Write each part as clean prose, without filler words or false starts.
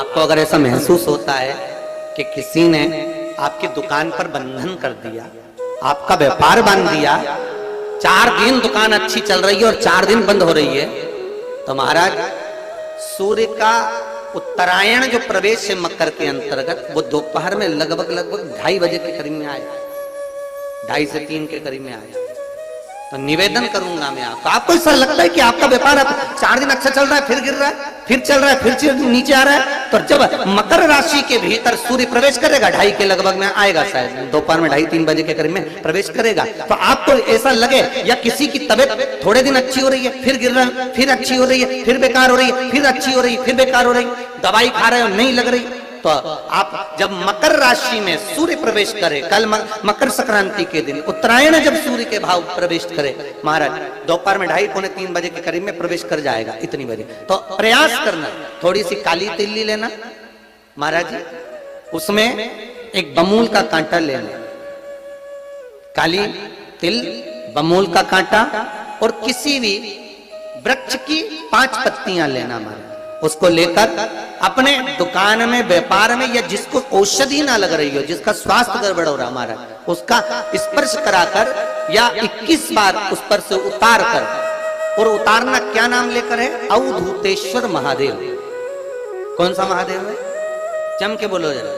आपको अगर ऐसा महसूस होता है कि किसी ने आपकी दुकान पर बंधन कर दिया, आपका व्यापार बांध दिया, 4 दिन दुकान अच्छी चल रही है और 4 दिन बंद हो रही है, तो महाराज सूर्य का उत्तरायण जो प्रवेश है मकर के अंतर्गत, वो दोपहर में लगभग 2:30 बजे के करीब में आए, 2:30 से 3 के करीब में आए। तो निवेदन करूंगा मैं आपको ऐसा लगता है कि आपका व्यापार 4 दिन अच्छा चल रहा है, फिर गिर रहा है, फिर चल रहा है, फिर नीचे आ रहा है, तो जब मकर राशि के भीतर सूर्य प्रवेश करेगा 2:30 के लगभग में आएगा, शायद दोपहर में 2:30-3 बजे के करीब में प्रवेश करेगा, तो आपको ऐसा लगे या किसी की तबियत थोड़े दिन अच्छी हो रही है, फिर गिर रहा है, फिर अच्छी हो रही है, फिर बेकार हो रही है, फिर अच्छी हो रही है, फिर बेकार हो रही है, दवाई खा रहे हो नहीं लग रही, तो आप जब मकर राशि में सूर्य प्रवेश करे, कल मकर संक्रांति के दिन उत्तरायण जब सूर्य के भाव प्रवेश करे महाराज, दोपहर में 2:30-3 बजे के करीब में प्रवेश कर जाएगा, इतनी बजे, तो प्रयास करना थोड़ी सी काली तिल्ली लेना महाराज जी, उसमें एक बमूल का कांटा लेना, काली तिल, बमूल का कांटा और किसी भी वृक्ष की 5 पत्तियां लेना महाराज, उसको लेकर अपने दुकान में, व्यापार में, या जिसको औषधि ना लग रही हो, जिसका स्वास्थ्य गड़बड़ हो रहा हमारा, उसका स्पर्श कराकर या 21 बार उस पर से उतार कर, और उतारना क्या नाम लेकर है, अवधूतेश्वर महादेव। कौन सा महादेव है, जम के बोलो जरा,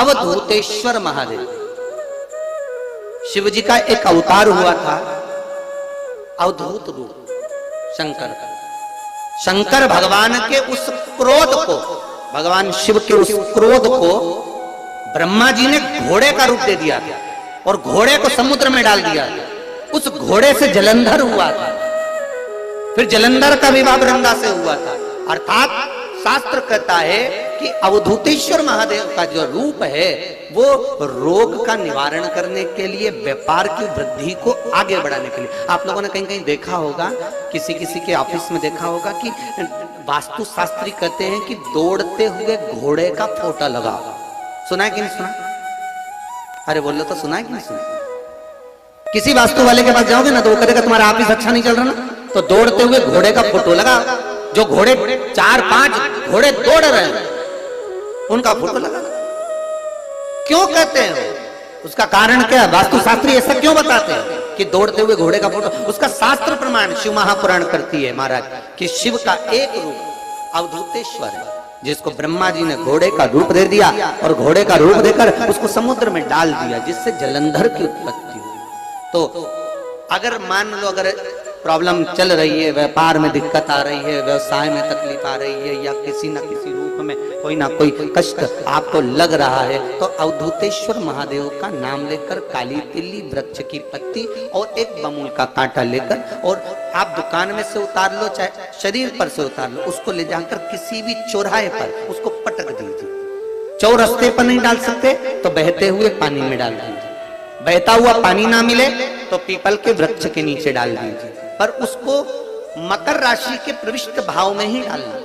अवधूतेश्वर महादेव। शिव जी का एक अवतार हुआ था, अवधूत रूप शंकर का। शंकर भगवान के उस क्रोध को, भगवान शिव के उस क्रोध को ब्रह्मा जी ने घोड़े का रूप दे दिया था और घोड़े को समुद्र में डाल दिया था, उस घोड़े से जलंधर हुआ था, फिर जलंधर का विवाह वृंदा से हुआ था। अर्थात शास्त्र कहता है कि अवधूतेश्वर महादेव का जो रूप है वो रोग का निवारण करने के लिए, व्यापार की वृद्धि को आगे बढ़ाने के लिए। आप लोगों ने कहीं कहीं देखा होगा, किसी किसी के ऑफिस में देखा होगा कि वास्तु शास्त्री कहते हैं कि दौड़ते हुए घोड़े का फोटो लगाओ। सुना है कि नहीं सुना? अरे बोलो तो, सुना है कि नहीं सुना? किसी वास्तु वाले के पास जाओगे ना तो वो कहेगा तुम्हारा ऑफिस अच्छा नहीं चल रहा ना, तो दौड़ते हुए घोड़े का फोटो लगाओ। जो घोड़े 4-5 घोड़े दौड़ रहे हैं उनका फोटो लगा। क्यों कहते हैं? उसका कारण क्या है? वास्तुशास्त्री ऐसा क्यों बताते हैं कि दौड़ते हुए घोड़े का फोटो? उसका शास्त्र प्रमाण शिव महापुराण करती है महाराज कि शिव का एक रूप अवधूतेश्वर है, जिसको ब्रह्मा जी ने घोड़े का रूप दे दिया और घोड़े का रूप देकर उसको समुद्र में डाल दिया, जिससे जलंधर की उत्पत्ति हुई। तो अगर मान लो, अगर प्रॉब्लम चल रही है, व्यापार में दिक्कत आ रही है, व्यवसाय में तकलीफ आ रही है, या किसी न किसी रूप में कोई ना कोई कष्ट आपको लग रहा है, तो अवधूतेश्वर महादेव का नाम लेकर काली तिल्ली, वृक्ष की पत्ती और एक बमूल का कांटा लेकर, और आप दुकान में से उतार लो, चाहे शरीर पर से उतार लो, उसको ले जाकर किसी भी चौराहे पर उसको पटक दीजिए। चौरस्ते पर नहीं डाल सकते तो बहते हुए पानी में डाल दीजिए, बहता हुआ पानी ना मिले तो पीपल के वृक्ष के नीचे डाल दीजिए, पर उसको मकर राशि के प्रविष्ट भाव में ही डालना।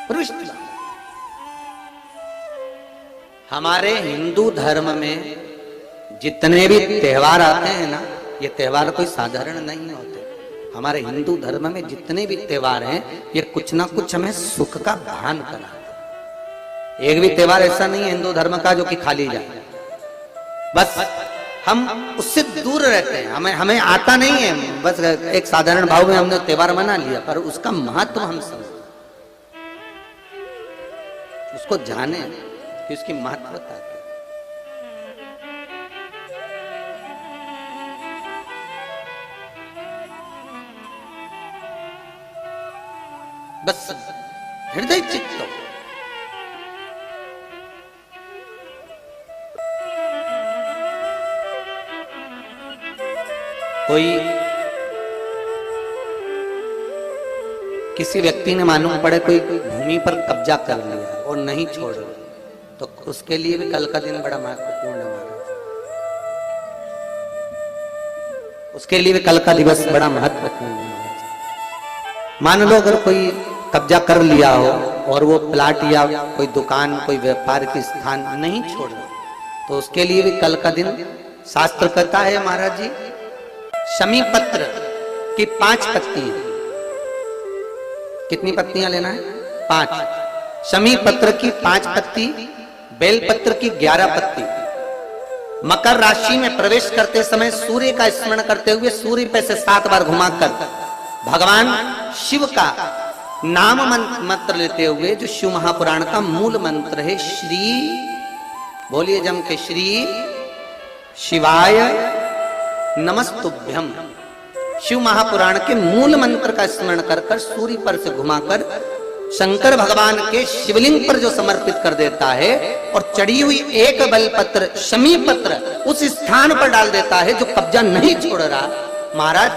प्रविष्ट हमारे हिंदू धर्म में जितने भी त्योहार आते हैं ना, ये त्योहार कोई साधारण नहीं होते। हमारे हिंदू धर्म में जितने भी त्योहार हैं, ये कुछ ना कुछ हमें सुख का भान कराते। एक भी त्योहार ऐसा नहीं है हिंदू धर्म का जो कि खाली जाए, बस हम उससे दूर रहते हैं, हमें आता नहीं है, बस एक साधारण भाव में हमने त्योहार मना लिया, पर उसका महत्व हम समझे, उसको जाने कि उसकी महत्वता क्या। बस हृदय चित्त कोई किसी व्यक्ति ने मालूम पड़े कोई भूमि पर कब्जा कर लिया और नहीं छोड़ रहा, तो उसके लिए भी कल का दिन बड़ा महत्वपूर्ण है महाराज। उसके लिए भी कल का दिवस बड़ा महत्वपूर्ण है महाराज। मान लो अगर कोई कब्जा कर लिया हो और वो प्लाट या कोई दुकान, कोई व्यापार की स्थान नहीं छोड़ रहा, तो उसके लिए भी कल का दिन शास्त्र कहता है महाराज जी, शमी पत्र की 5 पत्तियां, कितनी पत्तियां लेना है? 5। शमी पत्र की 5 पत्ती, बेल पत्र की 11 पत्ती। मकर राशि में प्रवेश करते समय सूर्य का स्मरण करते हुए सूर्य पे से 7 बार घुमाकर भगवान शिव का नाम मंत्र लेते हुए, जो शिव महापुराण का मूल मंत्र है, श्री, बोलिए जम के, श्री शिवाय नमस्तुभ्यम, शिव महापुराण के मूल मंत्र का स्मरण कर कर सूर्य पर से घुमाकर शंकर भगवान के शिवलिंग पर जो समर्पित कर देता है और चढ़ी हुई एक बेलपत्र शमी पत्र उस स्थान पर डाल देता है जो कब्जा नहीं छोड़ रहा, महाराज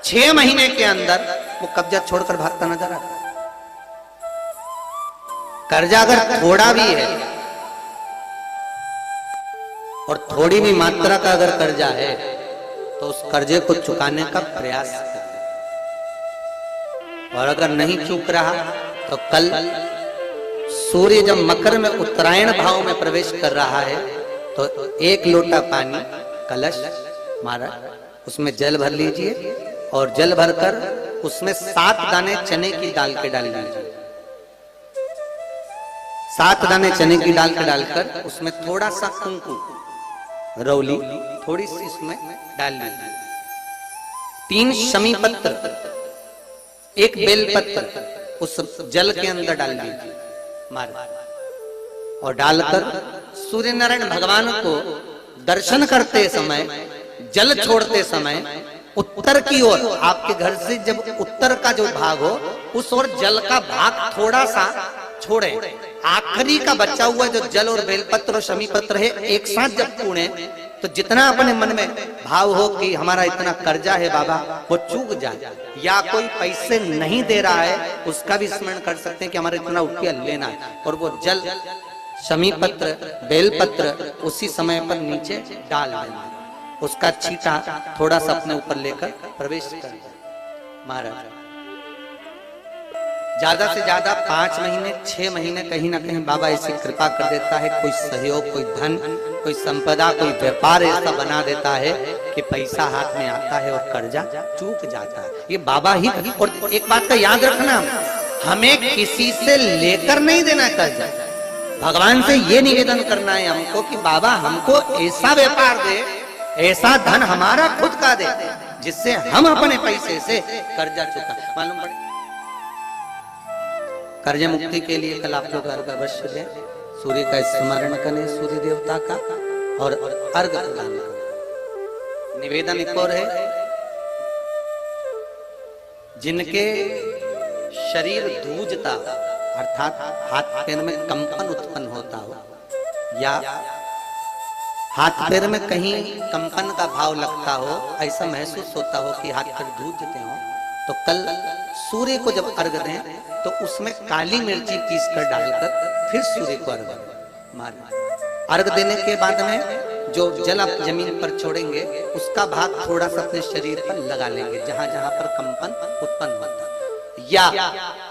6 महीने के अंदर वो कब्जा छोड़कर भागता नजर आता है। कर्जा अगर थोड़ा भी है और थोड़ी भी मात्रा का अगर कर्जा है तो उस कर्जे को चुकाने का प्रयास करें, और अगर नहीं चूक रहा तो कल सूर्य जब मकर में उत्तरायण भाव में प्रवेश कर रहा है तो 1 लोटा पानी कलश मारा, उसमें जल भर लीजिए और जल भरकर उसमें 7 दाने चने की दाल के डाल लीजिए। 7 दाने चने की दाल के डालकर उसमें थोड़ा सा कुंकू रौली थोड़ी सी इसमें डाल लीजिए। 3 शमी पत्र, 1 बेल पत्र उस जल के अंदर डाल लीजिए मार, और डालकर सूर्य नारायण भगवान को दर्शन करते समय, जल छोड़ते समय उत्तर की ओर, आपके घर से जब उत्तर का जो भाग हो उस ओर जल का भाग थोड़ा सा छोड़े। आखिरी का बचा हुआ जो जल और बेलपत्र और शमी पत्र है एक साथ जब पूणे तो जितना अपने मन में भाव हो कि हमारा इतना कर्जा है बाबा, वो चूक जाए, या कोई पैसे नहीं दे रहा है उसका भी स्मरण कर सकते हैं कि हमारा इतना रुपया लेना है, और वो जल शमी पत्र बेलपत्र उसी समय पर नीचे डाल देना, उसका छींटा थोड़ा सा अपने ऊपर लेकर प्रवेश कर महाराज। ज्यादा से ज्यादा 5 महीने 6 महीने कहीं ना कहीं बाबा ऐसी कृपा कर देता है, कोई सहयोग, कोई धन, कोई संपदा, कोई व्यापार ऐसा बना देता है कि पैसा हाथ में आता है और कर्जा चूक जाता है। ये बाबा ही। और एक बात का याद रखना, हमें किसी से लेकर नहीं देना कर्जा, भगवान से ये निवेदन करना है हमको कि बाबा हमको ऐसा व्यापार दे, ऐसा धन हमारा खुद का दे जिससे हम अपने पैसे से कर्जा चुका। मालूम पड़े कर्ज मुक्ति के लिए कल आप लोग अर्घ अवश्य दें, सूर्य का स्मरण करें, सूर्य देवता का, और अर्घ प्रदान करें। निवेदन एक और है, जिनके शरीर धूजता अर्थात हाथ पैर में कंपन उत्पन्न होता हो, या हाथ पैर में कहीं कंपन का भाव लगता हो, ऐसा महसूस होता हो कि हाथ पैर धूजते हो, तो कल सूर्य को जब अर्घ दें तो उसमें काली मिर्ची पीस कर डालकर फिर सूर्य को अर्घ मारें। अर्घ देने के बाद में जो जल आप जमीन पर छोड़ेंगे उसका भाग थोड़ा सा अपने शरीर पर लगा लेंगे जहां जहां पर कंपन उत्पन्न होता है। या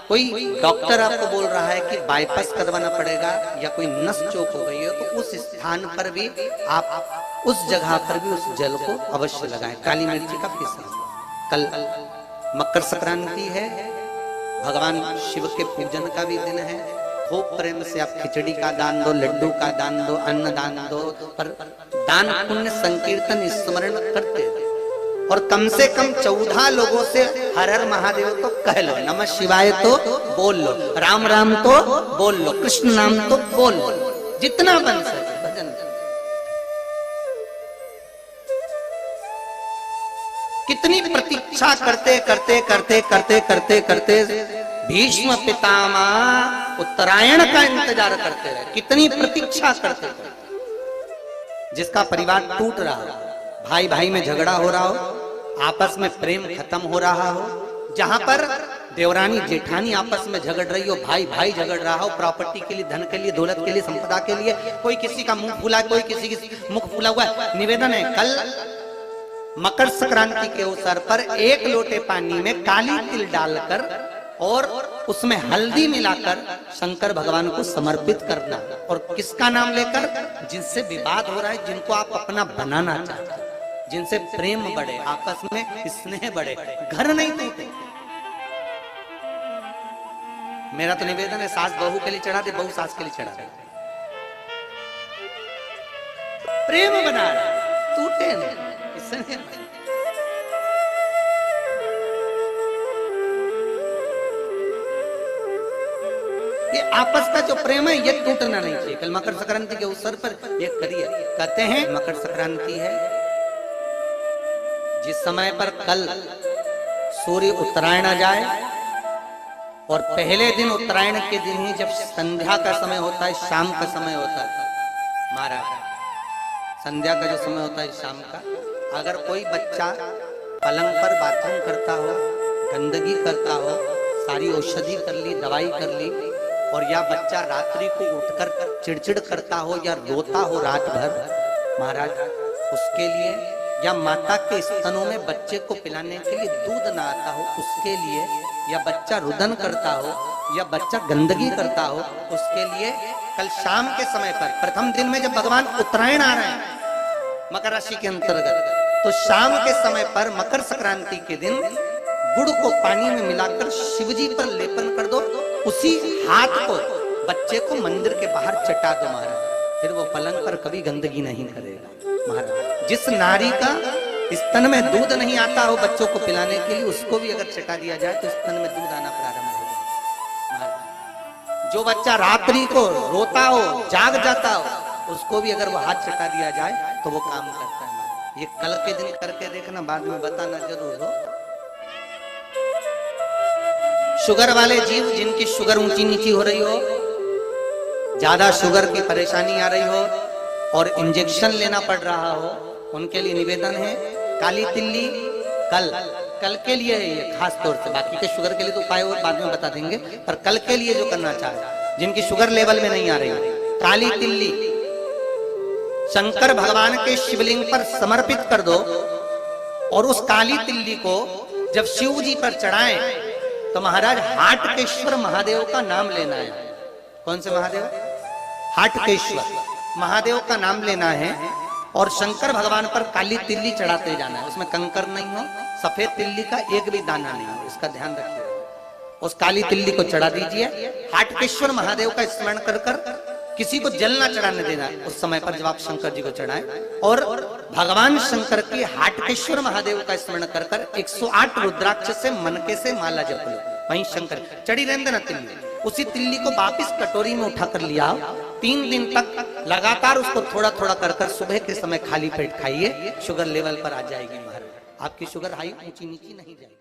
कोई डॉक्टर आपको बोल रहा है कि बाईपास करवाना पड़ेगा या कोई नस चौक हो गई है, तो उस स्थान पर भी आप उस जगह पर भी उस जल को अवश्य लगाएं, काली मिर्ची का पीसा। कल मकर संक्रांति है, भगवान शिव के पूजन का भी दिन है। खूब प्रेम से आप खिचड़ी का दान दो, लड्डू का दान दो, अन्न दान दो, पर दान पुण्य संकीर्तन स्मरण करते रहो। और कम से कम 14 लोगों से हर हर महादेव तो कह लो, नमः शिवाय तो बोल लो, राम राम तो बोल लो, कृष्ण नाम तो बोल लो, जितना बन सके भजन। कितनी प्रतीक्षा करते करते करते करते करते करते भीष्म पितामह उत्तरायण का इंतजार करते रहे, कितनी प्रतीक्षा करते करते। जिसका परिवार टूट रहा हो, भाई भाई में झगड़ा हो रहा हो, आपस में प्रेम खत्म हो रहा हो, जहां पर देवरानी जेठानी आपस में झगड़ रही हो, भाई भाई झगड़ रहा हो, प्रॉपर्टी के लिए, धन के लिए, दौलत के लिए, संपदा के लिए, कोई किसी का मुंह फूला, कोई किसी की मुख फूला हुआ है। निवेदन है, कल मकर संक्रांति के अवसर पर 1 लोटे पानी में काली तिल डालकर और उसमें हल्दी मिलाकर शंकर भगवान को समर्पित करना। और किसका नाम लेकर? जिनसे विवाद हो रहा है, जिनको आप अपना बनाना चाहते हैं, जिनसे प्रेम बढ़े, आपस में स्नेह बढ़े, घर नहीं टूटे। मेरा तो निवेदन है, सास बहू के लिए चढ़ा दे, बहू सास के लिए चढ़ा दे, प्रेम बना टूटे नहीं, स्नेह बढ़े। ये आपस का जो प्रेम है ये टूटना नहीं चाहिए। कल मकर संक्रांति के अवसर पर ये करिए। कहते हैं मकर संक्रांति है जिस समय पर कल सूर्य उत्तरायण आ जाए और पहले दिन उत्तरायण के दिन ही जब संध्या का समय होता है, शाम का समय होता है महाराज, संध्या का जो समय होता है शाम का, अगर कोई बच्चा पलंग पर बाथरूम करता हो, गंदगी करता हो, सारी औषधि कर ली, दवाई कर ली, और या बच्चा रात्रि को उठकर चिड़चिड़ करता हो या रोता हो रात भर महाराज, उसके लिए, या माता के स्तनों में बच्चे को पिलाने के लिए दूध ना आता हो उसके लिए, या बच्चा रुदन करता हो, या बच्चा गंदगी करता हो, उसके लिए कल शाम के समय पर, प्रथम दिन में जब भगवान उत्तरायण आ रहे हैं मकर राशि के अंतर्गत, तो शाम के समय पर मकर संक्रांति के दिन गुड़ को पानी में मिलाकर शिवजी पर लेपन कर दो। उसी हाथ को बच्चे को मंदिर के बाहर चटा दो महाराज, फिर वो पलंग पर कभी गंदगी नहीं करेगा महाराज। जिस नारी का स्तन में दूध नहीं आता हो बच्चों को पिलाने के लिए, उसको भी अगर चटा दिया जाए तो स्तन में दूध आना प्रारंभ हो जाए। जो बच्चा रात्रि को रोता हो, जाग जाता हो, उसको भी अगर वो हाथ चटा दिया जाए तो वो काम करता है। ये कल के दिन करके देखना, बाद में बताना जरूर हो। शुगर वाले जीव जिनकी शुगर ऊंची नीची हो रही हो, ज्यादा शुगर की परेशानी आ रही हो और इंजेक्शन लेना पड़ रहा हो, उनके लिए निवेदन है काली तिल्ली कल के लिए है ये खास तौर से। बाकी के शुगर के लिए तो उपाय और बाद में बता देंगे, पर कल के लिए जो करना चाहे, जिनकी शुगर लेवल में नहीं आ रही, काली तिल्ली शंकर भगवान के शिवलिंग पर समर्पित कर दो। और उस काली तिल्ली को जब शिव जी पर चढ़ाएं तो महाराज हाटकेश्वर महादेव का नाम लेना है। कौन से महादेव? हाटकेश्वर महादेव का नाम लेना है और शंकर भगवान पर काली तिल्ली चढ़ाते जाना है। उसमें कंकर नहीं हो, सफेद तिल्ली का एक भी दाना नहीं हो, इसका ध्यान रखिए। उस काली तिल्ली को चढ़ा दीजिए। हाटकेश्वर महादेव का स्मरण कर कर किसी को जल ना चढ़ाने देना उस समय पर जब आप शंकर जी को चढ़ाएं। और भगवान शंकर के हाटकेश्वर महादेव का स्मरण कर कर 108 रुद्राक्ष से मनके से माला जप लो। वहीं शंकर चढ़ी रहने ना तिल्ली, उसी तिल्ली को वापिस कटोरी में उठा कर लिया। 3 दिन तक लगातार उसको थोड़ा थोड़ा कर कर सुबह के समय खाली पेट खाइए, शुगर लेवल पर आ जाएगी महाराज। आपकी शुगर हाई ऊंची नीची नहीं जाएगी।